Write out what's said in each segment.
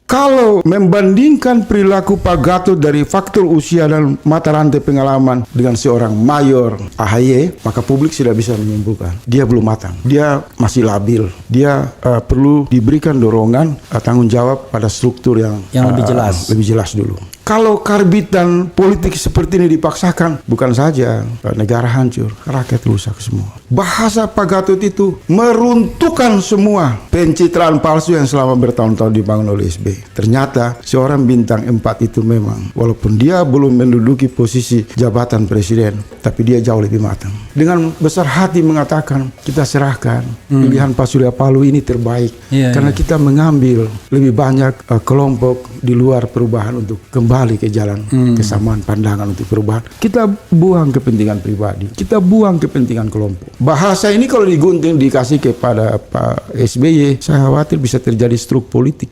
Kalau membandingkan perilaku Pak Gatot dari faktor usia dan mata rantai pengalaman dengan seorang mayor AHY, maka publik sudah bisa menyimpulkan dia belum matang, dia masih labil, dia perlu diberikan dorongan tanggung jawab pada struktur yang lebih jelas dulu. Kalau karbitan politik seperti ini dipaksakan, bukan saja negara hancur, rakyat rusak semua. Bahasa Pak Gatot itu meruntuhkan semua pencitraan palsu yang selama bertahun-tahun dibangun oleh SBY. Ternyata seorang bintang 4 itu memang, walaupun dia belum menduduki posisi jabatan presiden, tapi dia jauh lebih matang. Dengan besar hati mengatakan, kita serahkan pilihan Pak Surya Paloh ini terbaik, karena kita mengambil lebih banyak kelompok di luar perubahan untuk kembali ke jalan kesamaan pandangan untuk perubahan. Kita buang kepentingan pribadi, kita buang kepentingan kelompok. Bahasa ini kalau digunting dikasih kepada Pak SBY, saya khawatir bisa terjadi struk politik.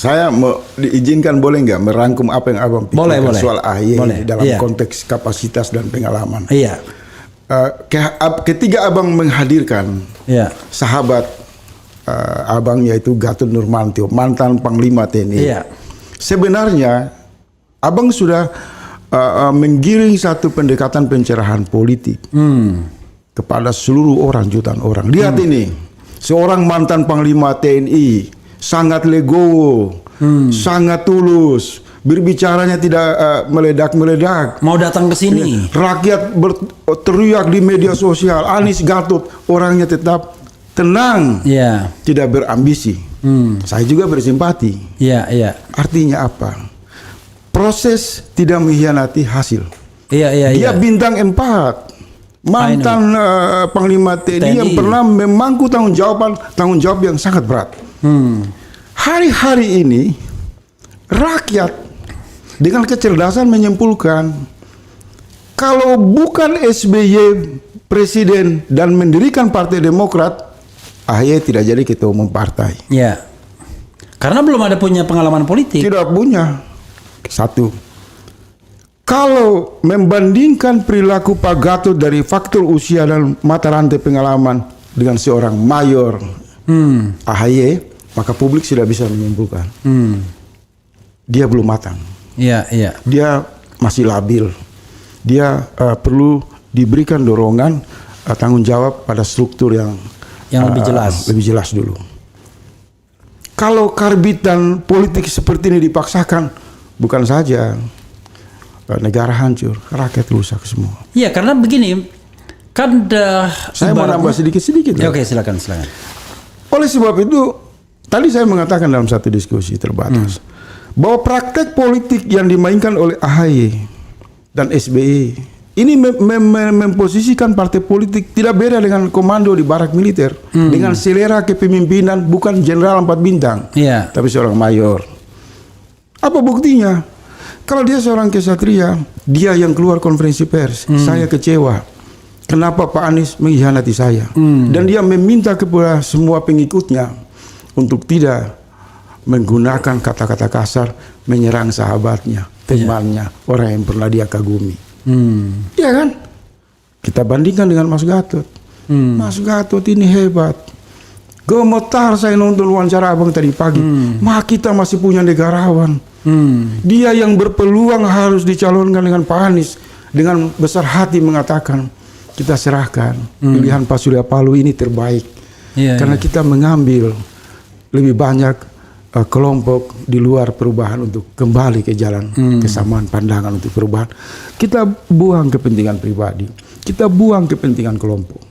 Saya mau diizinkan boleh nggak merangkum apa yang abang pikirkan soal AHY dalam konteks kapasitas dan pengalaman. Iya. Ketika abang menghadirkan sahabat abang yaitu Gatot Nurmantio, mantan Panglima TNI. Iya. Sebenarnya abang sudah menggiring satu pendekatan pencerahan politik kepada seluruh orang, jutaan orang. Lihat ini, seorang mantan Panglima TNI, sangat legowo, sangat tulus, berbicaranya tidak meledak-meledak. Mau datang ke sini. Rakyat teriak di media sosial, Anies Gatot, orangnya tetap tenang, tidak berambisi. Saya juga bersimpati. Artinya apa? Proses tidak mengkhianati hasil. Dia bintang 4. Mantan Panglima TNI yang pernah memangku tanggung jawab yang sangat berat. Hari-hari ini rakyat dengan kecerdasan menyimpulkan kalau bukan SBY presiden dan mendirikan Partai Demokrat, AHY tidak jadi ketua umum partai. Karena belum ada punya pengalaman politik. Tidak punya. Satu. Kalau membandingkan perilaku Pak Gatot dari faktor usia dan mata rantai pengalaman dengan seorang mayor AHY, maka publik sudah bisa menyimpulkan dia belum matang. Dia masih labil. Dia perlu diberikan dorongan tanggung jawab pada struktur yang lebih jelas dulu. Kalau karbitan politik seperti ini dipaksakan, bukan saja negara hancur, rakyat rusak semua. Iya, karena begini, kan saya mau nambah sedikit-sedikit. Oke, silakan. Oleh sebab itu, tadi saya mengatakan dalam satu diskusi terbatas bahwa praktek politik yang dimainkan oleh AHY dan SBY Ini memposisikan partai politik tidak beda dengan komando di barak militer, dengan selera kepemimpinan bukan jenderal 4 bintang, tapi seorang mayor. Apa buktinya? Kalau dia seorang kesatria, dia yang keluar konferensi pers, saya kecewa. Kenapa Pak Anies mengkhianati saya? Dan dia meminta kepada semua pengikutnya untuk tidak menggunakan kata-kata kasar menyerang sahabatnya, temannya, orang yang pernah dia kagumi. Iya kan? Kita bandingkan dengan Mas Gatot. Mas Gatot ini hebat. Gemetar saya nonton wawancara abang tadi pagi. Kita masih punya negarawan. Dia yang berpeluang harus dicalonkan dengan Pak Anies, dengan besar hati mengatakan kita serahkan pilihan Pak Surya Paloh ini terbaik. Karena kita mengambil lebih banyak kelompok di luar perubahan untuk kembali ke jalan kesamaan pandangan untuk perubahan. Kita buang kepentingan pribadi, kita buang kepentingan kelompok.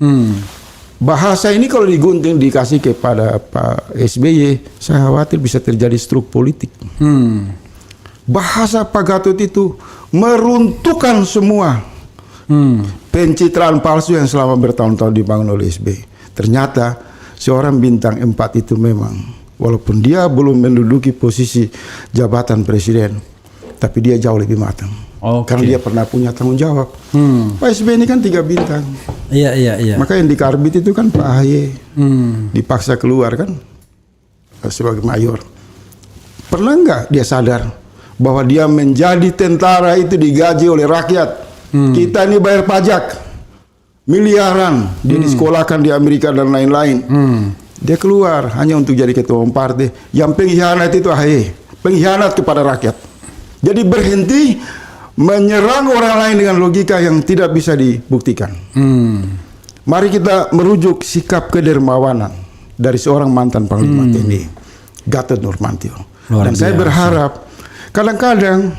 Bahasa ini kalau digunting dikasih kepada Pak SBY, saya khawatir bisa terjadi struk politik. Bahasa Pak Gatot itu meruntuhkan semua pencitraan palsu yang selama bertahun-tahun dibangun oleh SBY. Ternyata seorang bintang 4 itu memang, walaupun dia belum menduduki posisi jabatan presiden, tapi dia jauh lebih matang. Karena dia pernah punya tanggung jawab. Pak SBY ini kan 3 bintang. Iya. Maka yang dikarbit itu kan Pak AHY. Dipaksa keluar kan sebagai mayor. Pernah nggak dia sadar bahwa dia menjadi tentara itu digaji oleh rakyat? Kita ini bayar pajak miliaran. Dia disekolahkan di Amerika dan lain-lain. Dia keluar hanya untuk jadi ketua umum partai. Yang pengkhianat itu AHY, pengkhianat kepada rakyat. Jadi berhenti menyerang orang lain dengan logika yang tidak bisa dibuktikan. Mari kita merujuk sikap kedermawanan dari seorang mantan Panglima TNI, Gatot Nurmantio. Dan saya berharap, kadang-kadang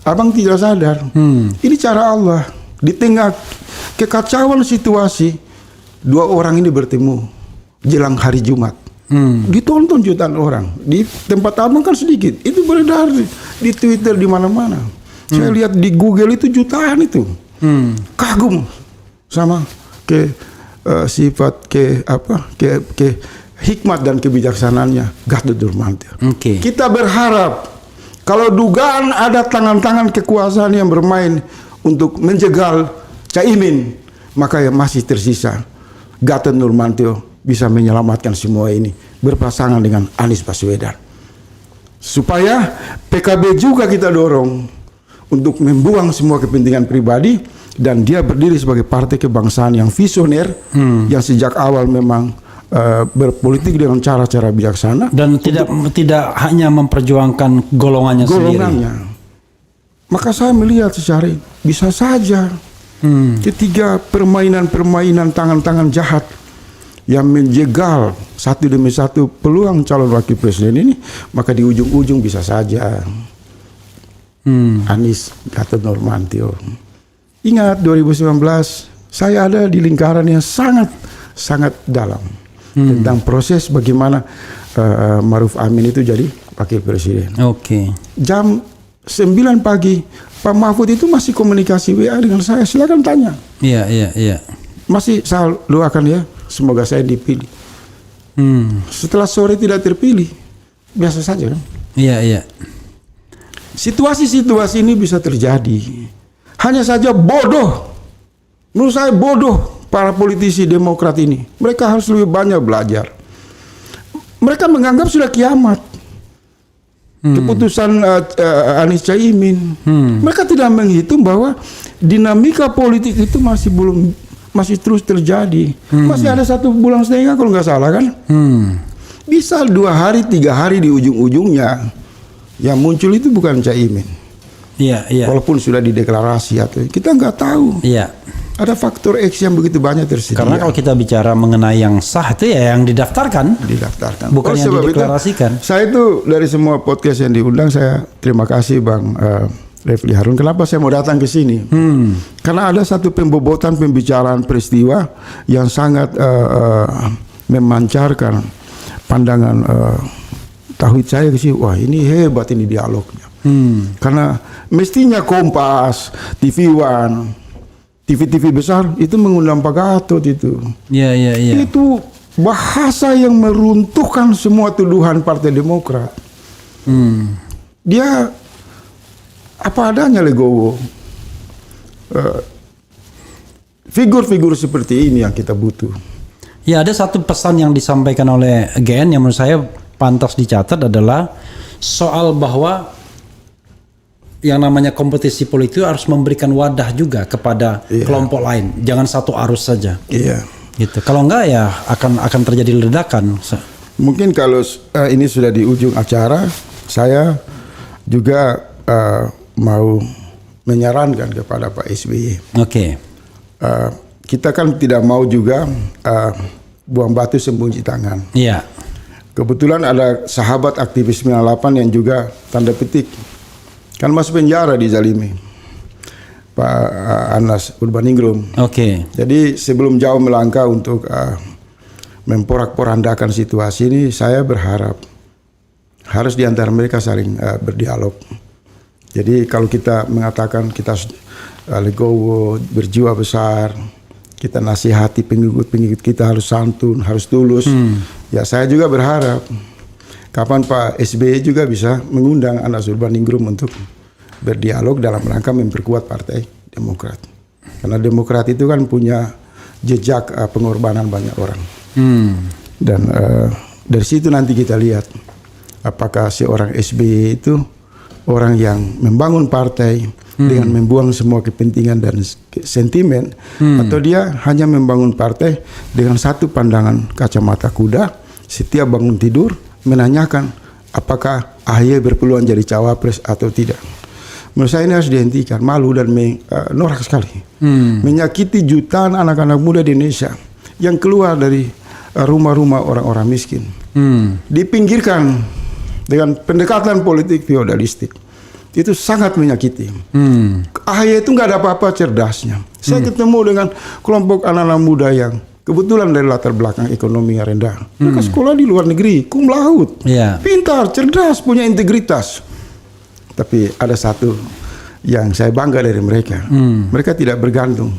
abang tidak sadar, ini cara Allah. Di tengah kekacauan situasi, 2 orang ini bertemu jelang hari Jumat. Ditonton jutaan orang. Di tempat abang kan sedikit. Itu beredar di Twitter di mana-mana. Saya lihat di Google itu jutaan itu. Kagum sama sifat hikmat dan kebijaksanaannya Gatot Nurmantio. Kita berharap kalau dugaan ada tangan-tangan kekuasaan yang bermain untuk menjegal Caimin, maka yang masih tersisa Gatot Nurmantio bisa menyelamatkan semua ini berpasangan dengan Anies Baswedan. Supaya PKB juga kita dorong untuk membuang semua kepentingan pribadi dan dia berdiri sebagai partai kebangsaan yang visioner, yang sejak awal memang berpolitik dengan cara-cara bijaksana dan tidak hanya memperjuangkan golongannya sendiri. Maka saya melihat secara bisa saja ketiga permainan tangan-tangan jahat yang menjegal satu demi satu peluang calon wakil presiden ini, maka di ujung-ujung bisa saja Anies Gatot Nurmantio. Ingat 2019 saya ada di lingkaran yang sangat dalam tentang proses bagaimana Maruf Amin itu jadi wakil presiden. Jam 9 pagi Pak Mahfud itu masih komunikasi WA dengan saya. Silakan tanya. Iya. Masih saya doakan ya, semoga saya dipilih. Setelah sore tidak terpilih, biasa saja kan? Iya. Situasi-situasi ini bisa terjadi. Hanya saja bodoh. Menurut saya bodoh para politisi Demokrat ini. Mereka harus lebih banyak belajar. Mereka menganggap sudah kiamat keputusan Anies Caimin. Mereka tidak menghitung bahwa dinamika politik itu masih terus terjadi. Masih ada 1,5 bulan kalau nggak salah kan? Bisa 2 hari 3 hari di ujung-ujungnya yang muncul itu bukan Caimin. Iya. Walaupun sudah dideklarasi atau kita nggak tahu. Iya. Ada faktor X yang begitu banyak tersedia. Karena kalau kita bicara mengenai yang sah itu ya yang didaftarkan. Bukan yang dideklarasikan. Saya itu dari semua podcast yang diundang, saya terima kasih Bang Refli Harun. Kenapa saya mau datang ke sini? Karena ada satu pembobotan pembicaraan peristiwa yang sangat memancarkan pandangan tauhid saya ke sini. Wah, ini hebat ini dialognya. Karena mestinya Kompas, TV One TV-TV besar itu mengundang Pak Gatot itu. Iya. Itu bahasa yang meruntuhkan semua tuduhan Partai Demokrat. Dia apa adanya legowo. Figur-figur seperti ini yang kita butuh. Ya, ada satu pesan yang disampaikan oleh GN yang menurut saya pantas dicatat adalah soal bahwa yang namanya kompetisi politik harus memberikan wadah juga kepada kelompok lain. Jangan satu arus saja. Iya. Gitu. Kalau enggak ya akan terjadi ledakan. Mungkin kalau ini sudah di ujung acara, saya juga mau menyarankan kepada Pak SBY. Oke. Kita kan tidak mau juga buang batu sembunyi tangan. Iya. Kebetulan ada sahabat aktivis 98 yang juga tanda petik kan masuk penjara di Zalimi, Pak Anas Urbaningrum. Oke. Jadi sebelum jauh melangkah untuk memporak-porandakan situasi ini, saya berharap harus di antara mereka saling berdialog. Jadi kalau kita mengatakan kita legowo, berjiwa besar, kita nasihati pengikut-pengikut kita harus santun, harus tulus. Ya saya juga berharap kapan Pak SBY juga bisa mengundang Anas Urbaningrum untuk berdialog dalam rangka memperkuat Partai Demokrat. Karena Demokrat itu kan punya jejak pengorbanan banyak orang. Dan dari situ nanti kita lihat apakah seorang SBY itu orang yang membangun partai dengan membuang semua kepentingan dan sentimen, atau dia hanya membangun partai dengan satu pandangan kacamata kuda, setiap bangun tidur menanyakan apakah AHY berpeluang jadi cawapres atau tidak. Menurut saya ini harus dihentikan, malu dan norak sekali. Menyakiti jutaan anak-anak muda di Indonesia yang keluar dari rumah-rumah orang-orang miskin. Dipinggirkan dengan pendekatan politik feodalistik. Itu sangat menyakiti. AHY itu nggak ada apa-apa cerdasnya. Saya ketemu dengan kelompok anak-anak muda yang kebetulan dari latar belakang ekonomi yang rendah. Mereka sekolah di luar negeri, cum laude, pintar, cerdas, punya integritas. Tapi ada satu yang saya bangga dari mereka. Mereka tidak bergantung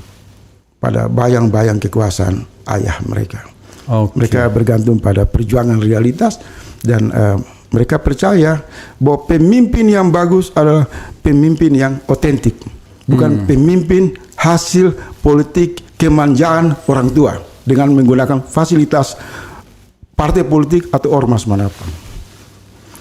pada bayang-bayang kekuasaan ayah mereka. Mereka bergantung pada perjuangan realitas dan mereka percaya bahwa pemimpin yang bagus adalah pemimpin yang otentik, bukan pemimpin hasil politik kemanjaan orang tua dengan menggunakan fasilitas partai politik atau ormas manapun.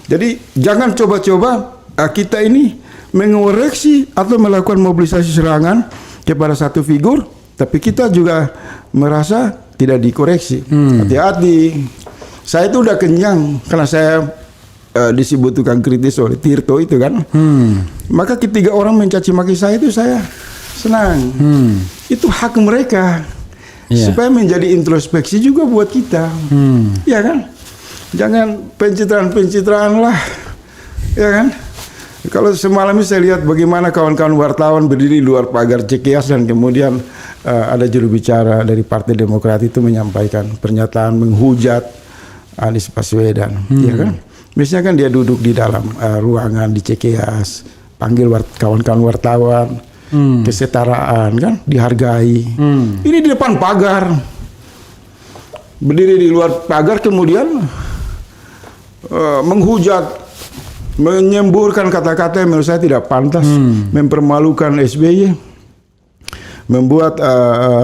Jadi jangan coba-coba kita ini mengoreksi atau melakukan mobilisasi serangan kepada satu figur, tapi kita juga merasa tidak dikoreksi. Hati-hati. Saya itu udah kenyang karena saya disebut tukang kritis oleh Tirto itu kan. Maka ketika orang mencaci maki saya itu saya senang. Itu hak mereka. Supaya menjadi introspeksi juga buat kita. Ya kan? Jangan pencitraan-pencitraan lah. Ya kan? Kalau semalam ini saya lihat bagaimana kawan-kawan wartawan berdiri di luar pagar CKS dan kemudian ada juru bicara dari Partai Demokrat itu menyampaikan pernyataan menghujat Anies Baswedan. Ya kan? Biasanya kan dia duduk di dalam ruangan di CKS, panggil kawan-kawan wartawan, kesetaraan kan, dihargai. Ini di depan pagar, berdiri di luar pagar kemudian menghujat, menyemburkan kata-kata yang menurut saya tidak pantas, mempermalukan SBY, membuat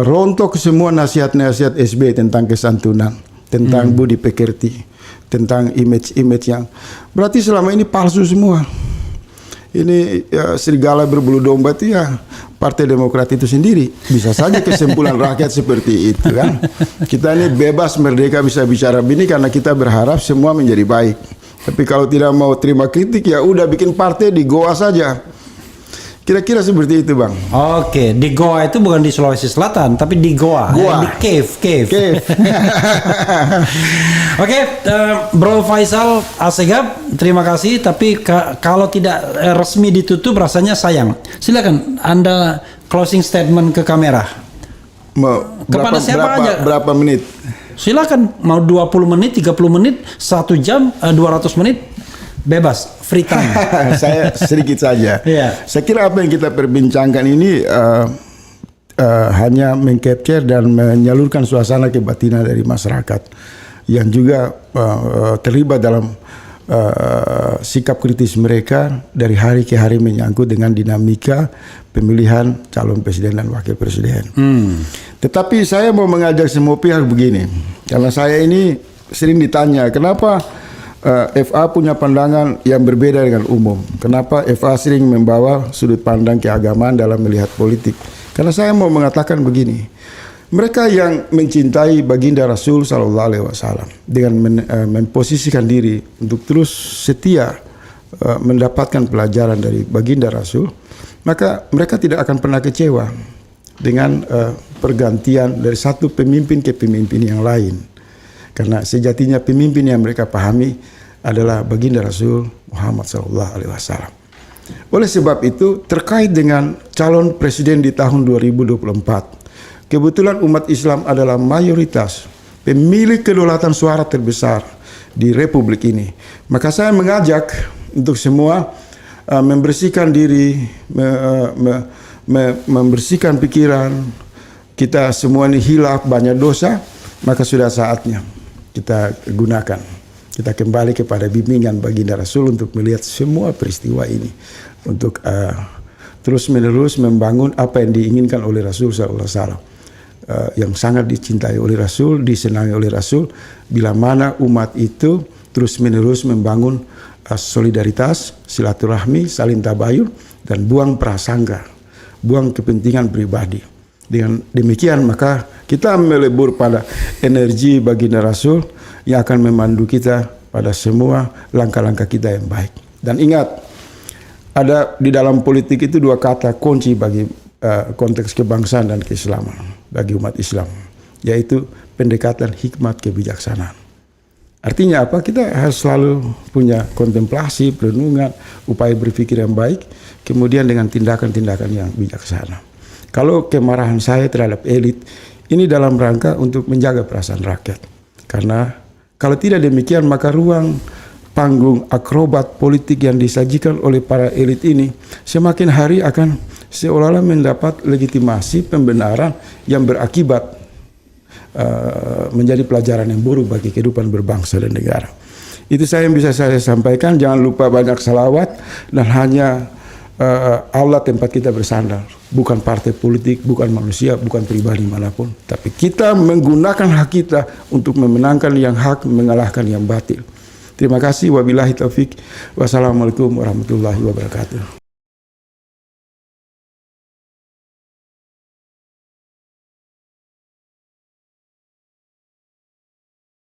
rontok semua nasihat-nasihat SBY tentang kesantunan, tentang budi pekerti, tentang image-image yang berarti selama ini palsu semua. Ini serigala berbulu domba itu ya Partai Demokrat itu sendiri. Bisa saja kesimpulan rakyat seperti itu kan. Kita ini bebas merdeka bisa bicara begini karena kita berharap semua menjadi baik. Tapi kalau tidak mau terima kritik ya udah bikin partai di Goa saja. Kira-kira seperti itu, Bang. Oke, di Goa itu bukan di Sulawesi Selatan, tapi di Goa. Di cave. Oke, Bro Faisal Assegaf, terima kasih. Tapi kalau tidak resmi ditutup, rasanya sayang. Silakan Anda closing statement ke kamera. Kepada siapa aja? Berapa menit? Silakan, mau 20 menit, 30 menit, 1 jam, 200 menit. Bebas, free time. Saya sedikit saja. Saya kira apa yang kita perbincangkan ini hanya mengcapture dan menyalurkan suasana kebatinan dari masyarakat yang juga terlibat dalam sikap kritis mereka dari hari ke hari menyangkut dengan dinamika pemilihan calon presiden dan wakil presiden. Tetapi saya mau mengajak semua pihak begini, karena saya ini sering ditanya kenapa FA punya pandangan yang berbeda dengan umum. Kenapa FA sering membawa sudut pandang keagamaan dalam melihat politik? Karena saya mau mengatakan begini, mereka yang mencintai baginda Rasul Sallallahu Alaihi Wasallam dengan memposisikan diri untuk terus setia mendapatkan pelajaran dari baginda Rasul, maka mereka tidak akan pernah kecewa dengan pergantian dari satu pemimpin ke pemimpin yang lain. Karena sejatinya pemimpin yang mereka pahami adalah baginda Rasul Muhammad Sallallahu Alaihi Wasallam. Oleh sebab itu, terkait dengan calon presiden di tahun 2024, kebetulan umat Islam adalah mayoritas pemilik kedaulatan suara terbesar di Republik ini. Maka saya mengajak untuk semua membersihkan diri, membersihkan pikiran. Kita semua ini hilaf, banyak dosa, maka sudah saatnya kita gunakan. Kita kembali kepada bimbingan baginda Rasul untuk melihat semua peristiwa ini, untuk terus-menerus membangun apa yang diinginkan oleh Rasul SAW, yang sangat dicintai oleh Rasul, disenangi oleh Rasul, bila mana umat itu terus-menerus membangun solidaritas, silaturahmi, saling tabayun, dan buang prasangka, buang kepentingan pribadi. Dengan demikian maka kita melebur pada energi baginda Rasul yang akan memandu kita pada semua langkah-langkah kita yang baik. Dan ingat, ada di dalam politik itu dua kata kunci bagi konteks kebangsaan dan keislaman bagi umat Islam, yaitu pendekatan hikmat kebijaksanaan. Artinya apa? Kita harus selalu punya kontemplasi, perenungan, upaya berpikir yang baik, kemudian dengan tindakan-tindakan yang bijaksana. Kalau kemarahan saya terhadap elit ini dalam rangka untuk menjaga perasaan rakyat. Karena kalau tidak demikian maka ruang panggung akrobat politik yang disajikan oleh para elit ini semakin hari akan seolah-olah mendapat legitimasi pembenaran yang berakibat menjadi pelajaran yang buruk bagi kehidupan berbangsa dan negara. Itu saya yang bisa saya sampaikan. Jangan lupa banyak salawat, dan hanya Allah tempat kita bersandar, bukan partai politik, bukan manusia, bukan pribadi manapun, tapi kita menggunakan hak kita untuk memenangkan yang hak, mengalahkan yang batil. Terima kasih. Wabillahi taufik. Wassalamualaikum warahmatullahi wabarakatuh.